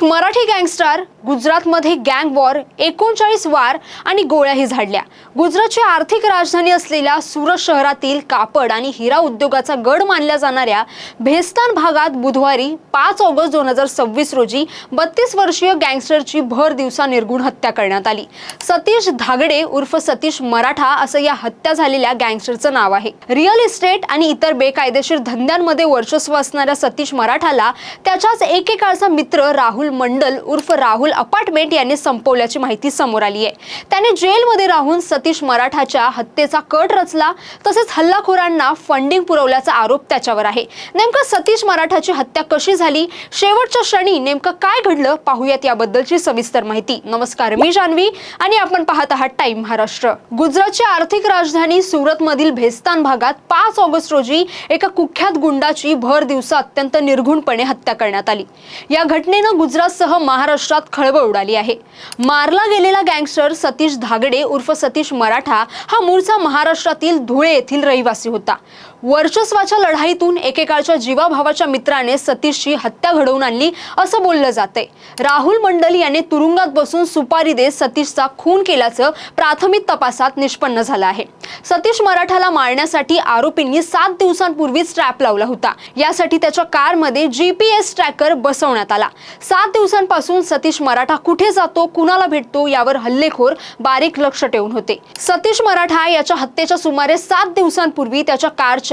एक मराठी गँगस्टर, गुजरातमध्ये गँग वॉर, 39 वार आणि गोळ्याही झाडल्या। गुजरातची आर्थिक राजधानी असलेल्या सुरत शहरातील कापड आणि हिरा उद्योगाचा गड मानल्या जाणाऱ्या भेस्तान भागात बुधवारी 5 ऑगस्ट 2026 रोजी 32 वर्षीय गँगस्टरची भर दिवसा निर्घुण हत्या करण्यात आली। सतीश धागडे उर्फ सतीश मराठा असं या हत्या झालेल्या गँगस्टरचं नाव आहे। रिअल इस्टेट आणि इतर बेकायदेशीर धंद्यांमध्ये वर्चस्व असणाऱ्या सतीश मराठाला त्याच्याच एकेकाळचा मित्र राहुल मंडल उर्फ राहुल अपार्टमेंट यांनी संपवल्याची माहिती समोर आली आहे। त्याने जेलमध्ये राहून सतीश मराठाच्या हत्येचा कट रचला, तसेच हल्लाखोरांना फंडिंग पुरवल्याचा आरोप त्याच्यावर आहे। नेमकं सतीश मराठाची हत्या कशी झाली, शेवटच्या क्षणी नेमकं काय घडलं, पाहूयात याबद्दलची सविस्तर माहिती। नमस्कार, मी जान्हवी आणि आपण पाहत आहात टाइम महाराष्ट्र। गुजरातची आर्थिक राजधानी सुरत मधील भेस्तान भागात 5 ऑगस्ट रोजी एका कुख्यात गुंडाची भर दिवसा अत्यंत निर्घुणपणे हत्या करण्यात आली। या घटनेनं गुजरातसह महाराष्ट्रात खळबळ उडाली आहे। मारला गेलेला गँगस्टर सतीश धागडे उर्फ सतीश मराठा हा मूळचा महाराष्ट्रातील धुळे येथील रहिवासी होता। वर्चस्वाच्या लढाईतून एकेकाळच्या जीवाभावाच्या मित्राने सतीशची हत्या घडवून आणली असं बोललं जातंय। राहुल मंडल याने तुरुंगात बसून सुपारी देत सतीशचा खून केल्याचं प्राथमिक तपासात निष्पन्न झालं आहे। सतीश मराठाला मारण्यासाठी आरोपींनी 7 दिवसांपूर्वीच ट्रॅप लावला होता। यासाठी त्याच्या कारमध्ये GPS ट्रॅकर बसवण्यात आला। 7 दिवसांपासून सतीश मराठा कुठे जातो, कुणाला भेटतो यावर हल्लेखोर बारीक लक्ष ठेवून होते। सतीश मराठा याच्या हत्येच्या सुमारे 7 दिवसांपूर्वी त्याच्या कारच्या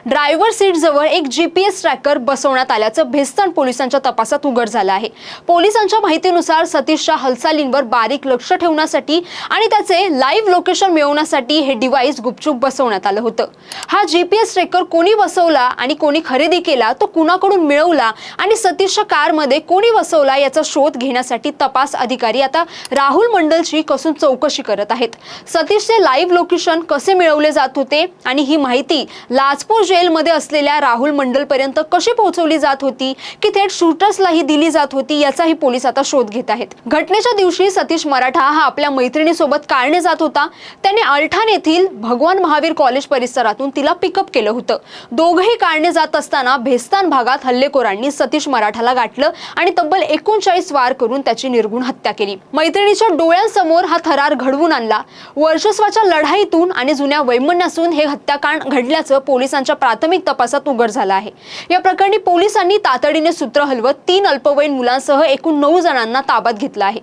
ड्रायव्हर सीट जवळ एक GPS ट्रॅकर बसवण्यात आल्याचं भेस्तान पोलिसांच्या तपासात उघड झालं आहे। पोलिसांच्या माहितीनुसार सतीशच्या हालचालींवर बारीक लक्ष ठेवण्यासाठी आणि त्याचे लाईव्ह लोकेशन मिळवण्यासाठी हे डिव्हाइस गुपचूप बसवण्यात आलं होतं। हा GPS ट्रॅकर कोणी बसवला आणि कोणी खरेदी केला, तो कुणाकडून मिळवला आणि सतीशच्या कारमध्ये कोणी बसवला याचा शोध घेण्यासाठी तपास अधिकारी आता राहुल मंडलची कसून चौकशी करत आहेत। सतीशचे लाईव्ह लोकेशन कसे मिळवले जात होते आणि ही माहिती लाजपूर जेलमध्ये असलेल्या राहुल मंडल पर्यंत कशी पोहोचवली जात होती की थेट शूटर्सलाही दिली जात होती याचाही पोलीस आता शोध घेत आहेत। घटनेच्या दिवशी सतीश मराठा हा आपल्या मैत्रिणीसोबत कारने जात होता। त्याने अल्ठाण येथील भगवान महावीर कॉलेज परिसरातून तिला पिकअप केलं होतं। दोघेही कारने जात असताना भेस्तान भागात हल्लेखोरांनी सतीश मराठाला गाठलं आणि तब्बल 39 वार करून त्याची निर्घुण हत्या केली। मैत्रिणीच्या डोळ्यांसमोर हा थरार घडवून आणला। वर्चस्वाच्या लढाईतून आणि जुन्या वैमनस्यातून हे हत्याकांड घडल्याचं पोलिसांच्या प्राथमिक तपासात उघड झालं आहे। या प्रकरणी पोलिसांनी तातडीने सूत्र हलवत 3 अल्पवयीन मुलांसह एकूण 9 जणांना ताब्यात घेतलं आहे।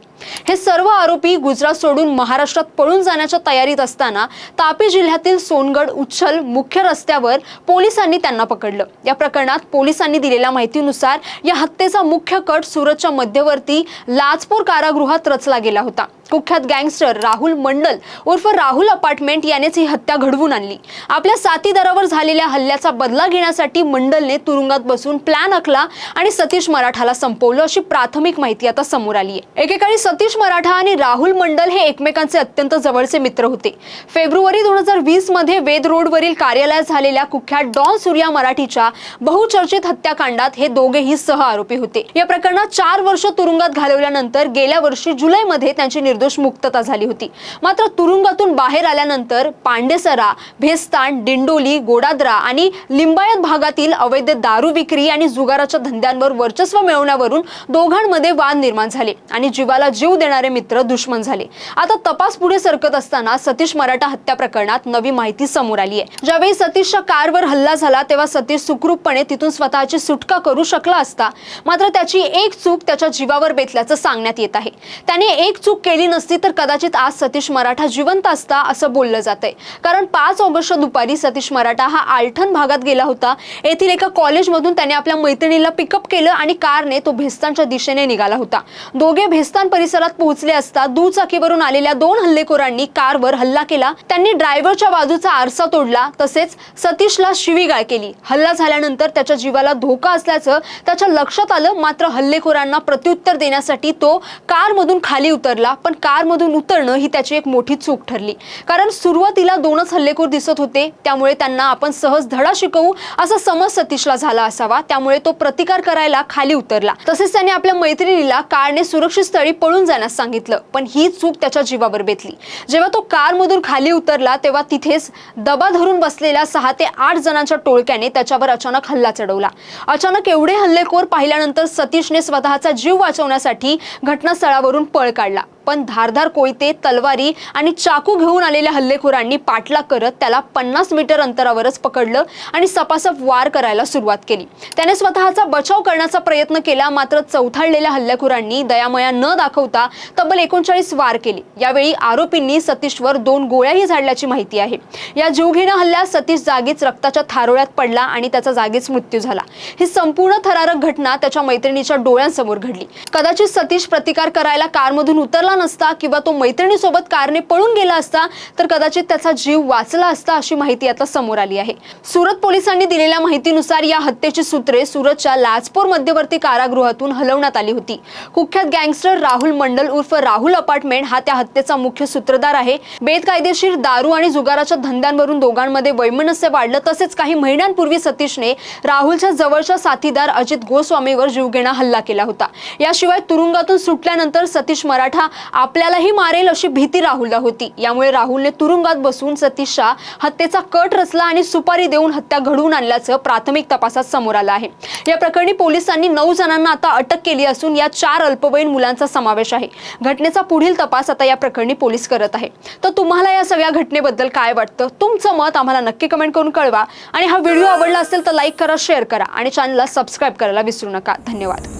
हे सर्व आरोपी गुजरात सोडून महाराष्ट्रात पळून जाण्याच्या तयारीत असताना तापी जिल्ह्यातील सोनगड उच्छल मुख्य रस्त्यावर पोलिसांनी त्यांना पकडलं। या प्रकरणात पोलिसांनी दिलेल्या माहितीनुसार या हत्येचा मुख्य कट सुरतच्या मध्यवर्ती लाजपूर कारागृहात रचला गेला होता। कुख्यात गँगस्टर राहुल मंडल उर्फ राहुल अपार्टमेंट यानेच ही हत्या घडवून आणली। आपल्या साथीदारावर झालेल्या हल्ल्याचा बदला घेण्यासाठी मंडलने तुरुंगात बसून प्लॅन आखला आणि सतीश मराठाला संपवलं अशी प्राथमिक माहिती आता समोर आली आहे। एकेकाळी सतीश मराठा आणि राहुल मंडल हे एकमेकांचे अत्यंत जवळचे मित्र होते। फेब्रुवारी 2020 मध्ये वेद रोडवरील कार्यालयात झालेल्या कुख्यात डॉन सूर्या मराठीच्या बहुचर्चित हत्याकांडात हे दोघेही सह आरोपी होते। या प्रकरणात 4 वर्ष तुरुंगात घालवल्यानंतर गेल्या वर्षी जुलैमध्ये त्यांची निर्दोष मुक्तता झाली होती। मात्र तुरुंगातून बाहेर आल्यानंतर पांडेसरा, भेस्तान, डिंडोली, गोडादरा आणि लिंबायत भागातील अवैध दारू विक्री आणि जुगाराच्या धंद्यांवर वर्चस्व मिळवण्यावरून दोघांमध्ये वाद निर्माण झाले आणि जीवाला जीव देणारे मित्र दुश्मन झाले। आता तपास पुढे सरकत असताना सतीश मराठा हत्या प्रकरणात नवी माहिती समोर आली आहे। ज्यावेळी सतीशच्या कारवर हल्ला झाला तेव्हा सतीश सुखरूपपणे तिथून स्वतःची सुटका करू शकला असता, मात्र त्याची एक चूक त्याच्या जीवावर बेतल्याचं सांगण्यात येत आहे। त्याने एक चूक केली नसती तर कदाचित आज सतीश मराठा जिवंत असता असं बोललं जातंय। कारण 5 ऑगस्ट दुपारी सतीश मराठा हा आल्ठण भागात गेला होता। येथील एका कॉलेजमधून त्याने आपल्या मैत्रिणीला पिकअप केलं आणि कारने तो भेस्तानच्या दिशेने निघाला होता। दोघे भेस्तान परिसरात पोहोचले असता दुचाकीवरून आलेल्या 2 हल्लेखोरांनी कारवर हल्ला केला। त्यांनी ड्रायव्हरच्या बाजूचा आरसा तोडला, तसेच सतीशला शिवीगाळ केली। हल्ला झाल्यानंतर त्याच्या जीवाला धोका असल्याचं त्याच्या लक्षात आलं, मात्र हल्लेखोरांना प्रत्युत्तर देण्यासाठी तो कारमधून खाली उतरला, पण कारमधून उतरणं ही त्याची एक मोठी चूक ठरली, कारण सुरुवातीला 2च हल्लेखोर दिसत होते, त्यामुळे त्यांना आपण सहज धडा शिकवू असा समज सतीशला झाला असावा. त्यामुळे तो प्रतिकार करायला खाली उतरला. तसेच त्याने आपल्या मैत्रिणीला कारने सुरक्षित स्थळी पळून जाण्यास सांगितलं, पण ही चूक त्याच्या जीवावर बेतली. जेव्हा तो कारमधून खाली उतरला तेव्हा तिथेच दबा धरून बसलेल्या 6 ते 8 जणांच्या टोळक्याने त्याच्यावर अचानक हल्ला चढवला. अचानक एवढे हल्लेखोर पाहिल्यानंतर सतीशने स्वतःचा जीव वाचवण्यासाठी घटनास्थळावरून पळ काढला, पण धारदार कोयते, तलवारी आणि चाकू घेऊन आलेल्या हल्लेखोरांनी पाठलाग करत त्याला 50 मीटर अंतरावरच पकडलं आणि सपासप वार करायला सुरुवात केली. त्याने स्वतःचा बचाव करण्याचा प्रयत्न केला, मात्र चौथाळलेल्या हल्लेखोरांनी दयामया न दाखवता तब्बल 39 वार केले. यावेळी आरोपींनी सतीशवर 2 गोळ्याही झाडल्याची माहिती आहे. या जीवघेण्या हल्ल्यात सतीश जागीच रक्ताच्या थारोळ्यात पडला आणि त्याचा जागीच मृत्यू झाला. ही संपूर्ण थरारक घटना त्याच्या मैत्रिणीच्या डोळ्यांसमोर घडली. कदाचित सतीश प्रतिकार करायला कारमधून उतरला नसता किंवा तो मैत्रिणीसोबत कारने पळून गेला असता तर कदाचित त्याचा जीव वाचला असता, अशी माहिती आता समोर आली आहे. सुरत पोलिसांनी दिलेल्या माहितीनुसार या हत्येची सूत्रे सुरतच्या लाजपोर मध्यवर्ती कारागृहातून हलवण्यात आली होती. कुख्यात गँगस्टर राहुल मंडल उर्फ राहुल अपार्टमेंट हा त्या हत्येचा मुख्य सूत्रधार आहे. बेकायदेशीर दारू आणि जुगाराच्या धंद्यांवरून दोघांमध्ये वैमनस्य वाढलं. तसेच काही महिन्यांपूर्वी सतीशने राहुलच्या जवळच्या साथीदार अजित गोस्वामीवर जीवघेणा हल्ला केला होता. याशिवाय तुरुंगातून सुटल्यानंतर सतीश मराठा आपल्यालाही मारेल अशी भीती राहुलला होती. यामुळे राहुलने तुरुंगात बसून सतीशच्या हत्येचा कट रचला आणि सुपारी देऊन हत्या घडवून आणल्याचं प्राथमिक तपासात समोर आलं आहे. या प्रकरणी पोलिसांनी 9 जणांना आता अटक केली असून या 4 अल्पवयीन मुलांचा समावेश आहे. घटनेचा पुढील तपास आता या प्रकरणी पोलीस करत आहे. तर तुम्हाला या सगळ्या घटनेबद्दल काय वाटतं? तुमचं मत आम्हाला नक्की कमेंट करून कळवा आणि हा व्हिडिओ आवडला असेल तर लाईक करा, शेअर करा आणि चॅनलला सबस्क्राईब करायला विसरू नका. धन्यवाद.